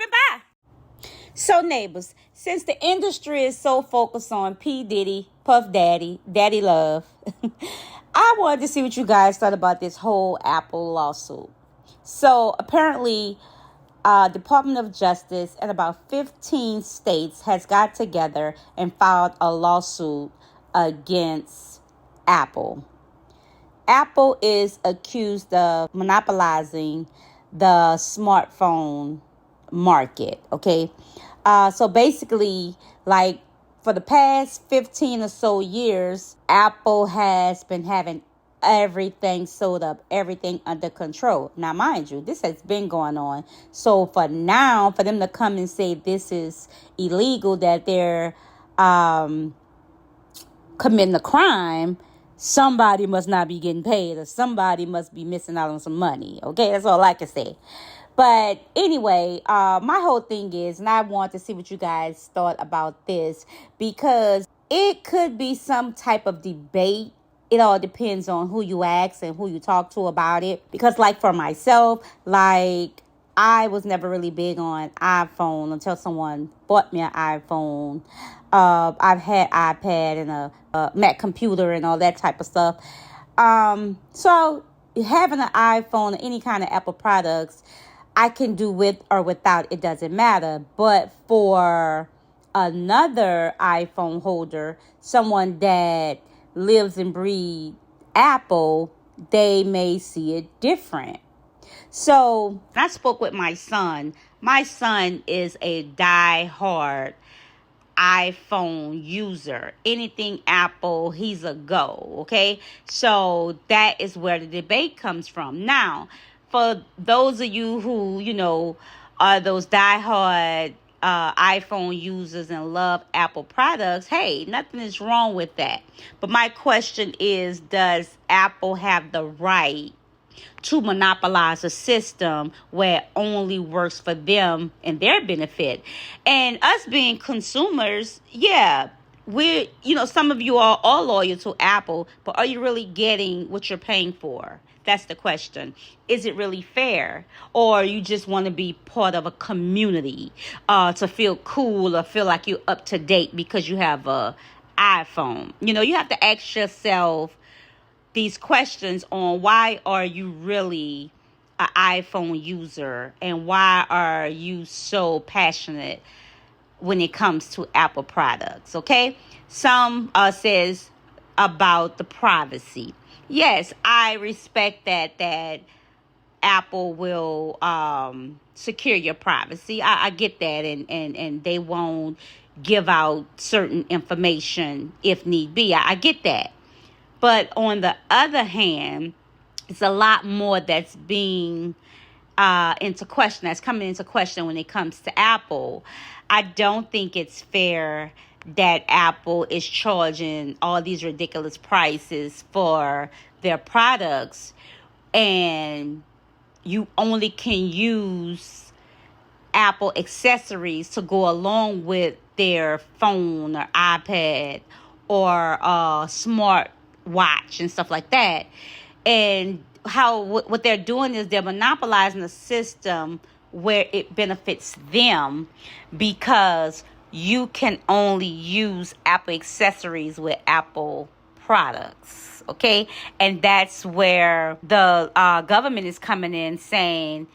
dropping by. So, neighbors, since the industry is so focused on P. Diddy, Puff Daddy, Daddy Love, I wanted to see what you guys thought about this whole Apple lawsuit. So, apparently, Department of Justice and about 15 states has got together and filed a lawsuit against Apple. Apple is accused of monopolizing the smartphone market, okay? So basically, like for the past 15 or so years, Apple has been having everything sold up, everything under control. Now, mind you, this has been going on. So for now, for them to come and say this is illegal, that they're committing a crime, somebody must not be getting paid or somebody must be missing out on some money. Okay, that's all I can say. But anyway, my whole thing is, and I want to see what you guys thought about this, because it could be some type of debate. It all depends on who you ask and who you talk to about it. Because like for myself, like I was never really big on iPhone until someone bought me an iPhone. I've had iPad and a Mac computer and all that type of stuff. So having an iPhone or any kind of Apple products, I can do with or without. It doesn't matter. But for another iPhone holder, someone that lives and breathes Apple, they may see it different. So I spoke with my son. My son is a die-hard iPhone user. Anything Apple, he's a go, okay? So that is where the debate comes from. Now, for those of you who, are those diehard iPhone users and love Apple products, hey, nothing is wrong with that. But my question is, does Apple have the right to monopolize a system where it only works for them and their benefit? And us being consumers, yeah, some of you are all loyal to Apple, but are you really getting what you're paying for? That's the question. Is it really fair? Or you just want to be part of a community to feel cool or feel like you're up to date because you have a iPhone? You have to ask yourself these questions on why are you really an iPhone user and why are you so passionate when it comes to Apple products, okay? Some says about the privacy. Yes, I respect that Apple will secure your privacy. I get that, and they won't give out certain information if need be. I get that. But on the other hand, it's a lot more that's being that's coming into question when it comes to Apple. I don't think it's fair that Apple is charging all these ridiculous prices for their products, and you only can use Apple accessories to go along with their phone or iPad or smart watch and stuff like that. And what they're doing is they're monopolizing the system where it benefits them, because you can only use Apple accessories with Apple products, okay? And that's where the government is coming in saying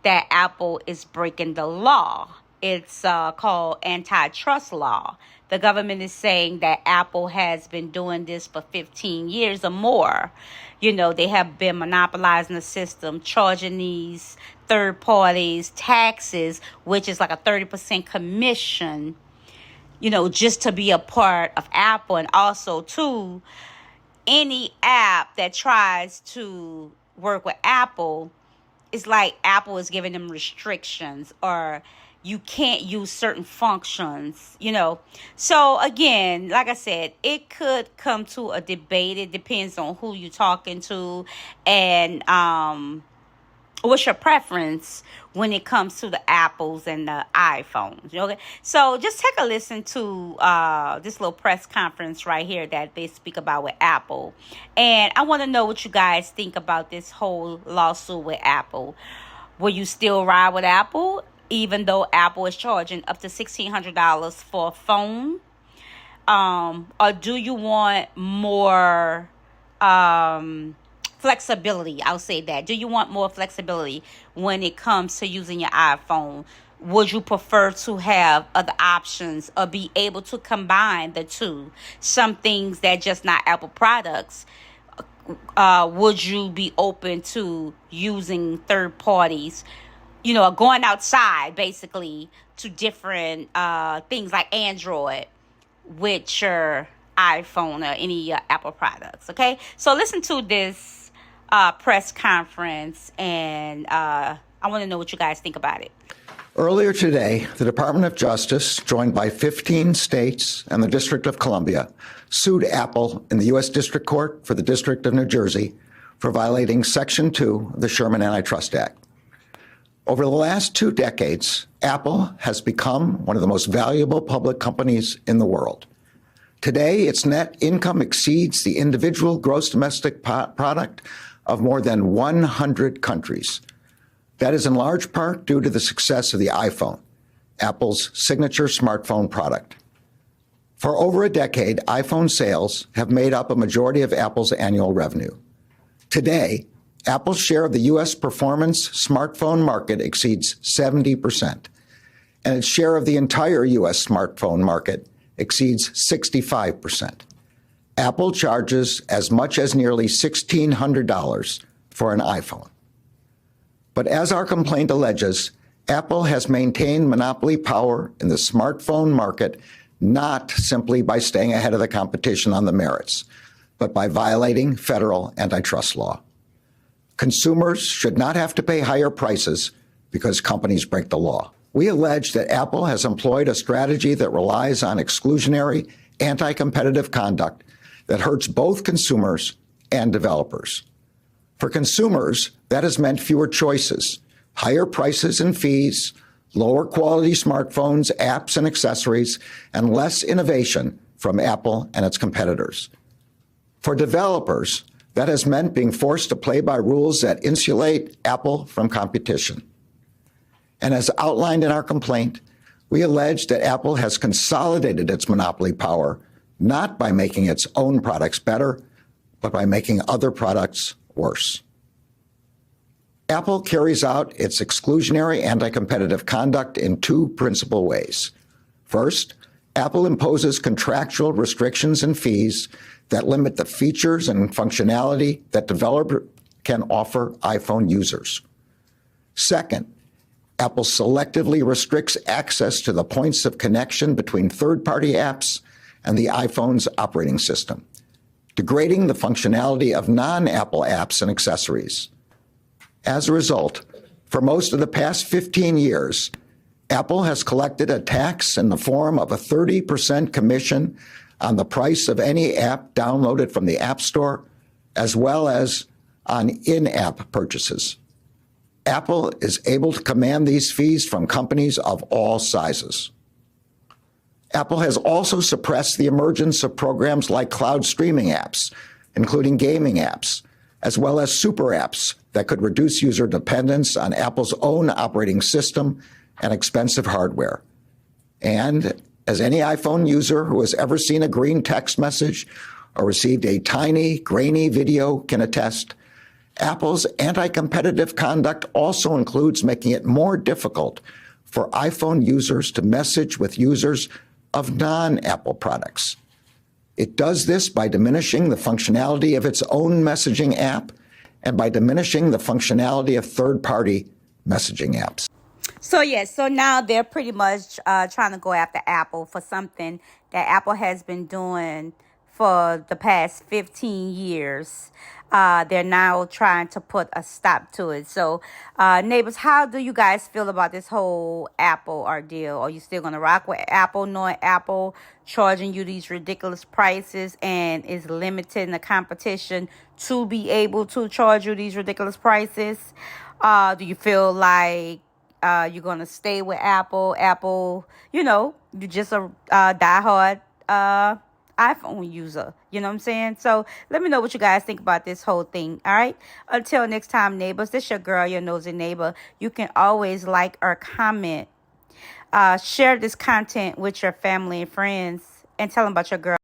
that Apple is breaking the law. It's called antitrust law. The government is saying that Apple has been doing this for 15 years or more. They have been monopolizing the system, charging these third parties taxes, which is like a 30% commission, just to be a part of Apple. And also, too, any app that tries to work with Apple, it's like Apple is giving them restrictions, or you can't use certain functions, So again, like I said, it could come to a debate. It depends on who you're talking to and what's your preference when it comes to the Apples and the iPhones. Okay, so just take a listen to this little press conference right here that they speak about with Apple. And I want to know what you guys think about this whole lawsuit with Apple. Will you still ride with Apple? even though Apple is charging up to $1,600 for a phone? Or do you want more flexibility? I'll say that. Do you want more flexibility when it comes to using your iPhone? Would you prefer to have other options or be able to combine the two? Some things that just not Apple products. Would you be open to using third parties, going outside basically to different things like Android with your iPhone or any Apple products? Okay, so listen to this press conference, and I want to know what you guys think about it. Earlier today, the Department of Justice, joined by 15 states and the District of Columbia, sued Apple in the U.S. District Court for the District of New Jersey for violating Section 2 of the Sherman Antitrust Act. Over the last 2 decades, Apple has become one of the most valuable public companies in the world. Today, its net income exceeds the individual gross domestic product of more than 100 countries. That is in large part due to the success of the iPhone, Apple's signature smartphone product. For over a decade, iPhone sales have made up a majority of Apple's annual revenue. Today, Apple's share of the U.S. performance smartphone market exceeds 70%, and its share of the entire U.S. smartphone market exceeds 65%. Apple charges as much as nearly $1,600 for an iPhone. But as our complaint alleges, Apple has maintained monopoly power in the smartphone market not simply by staying ahead of the competition on the merits, but by violating federal antitrust law. Consumers should not have to pay higher prices because companies break the law. We allege that Apple has employed a strategy that relies on exclusionary, anti-competitive conduct that hurts both consumers and developers. For consumers, that has meant fewer choices, higher prices and fees, lower quality smartphones, apps, and accessories, and less innovation from Apple and its competitors. For developers, that has meant being forced to play by rules that insulate Apple from competition. And as outlined in our complaint, we allege that Apple has consolidated its monopoly power not by making its own products better, but by making other products worse. Apple carries out its exclusionary anti-competitive conduct in 2 principal ways. First, Apple imposes contractual restrictions and fees that limit the features and functionality that developers can offer iPhone users. Second, Apple selectively restricts access to the points of connection between third-party apps and the iPhone's operating system, degrading the functionality of non-Apple apps and accessories. As a result, for most of the past 15 years, Apple has collected a tax in the form of a 30% commission on the price of any app downloaded from the App Store, as well as on in-app purchases. Apple is able to command these fees from companies of all sizes. Apple has also suppressed the emergence of programs like cloud streaming apps, including gaming apps, as well as super apps that could reduce user dependence on Apple's own operating system and expensive hardware. And as any iPhone user who has ever seen a green text message or received a tiny, grainy video can attest, Apple's anti-competitive conduct also includes making it more difficult for iPhone users to message with users of non-Apple products. It does this by diminishing the functionality of its own messaging app and by diminishing the functionality of third-party messaging apps. So now they're pretty much trying to go after Apple for something that Apple has been doing for the past 15 years. They're now trying to put a stop to it. So, neighbors, how do you guys feel about this whole Apple ordeal? Are you still going to rock with Apple, knowing Apple charging you these ridiculous prices and is limiting the competition to be able to charge you these ridiculous prices? Do you feel like you're going to stay with Apple? You're just a diehard iPhone user. You know what I'm saying? So let me know what you guys think about this whole thing. All right. Until next time, neighbors, this your girl, your nosy neighbor. You can always like or comment. Share this content with your family and friends and tell them about your girl.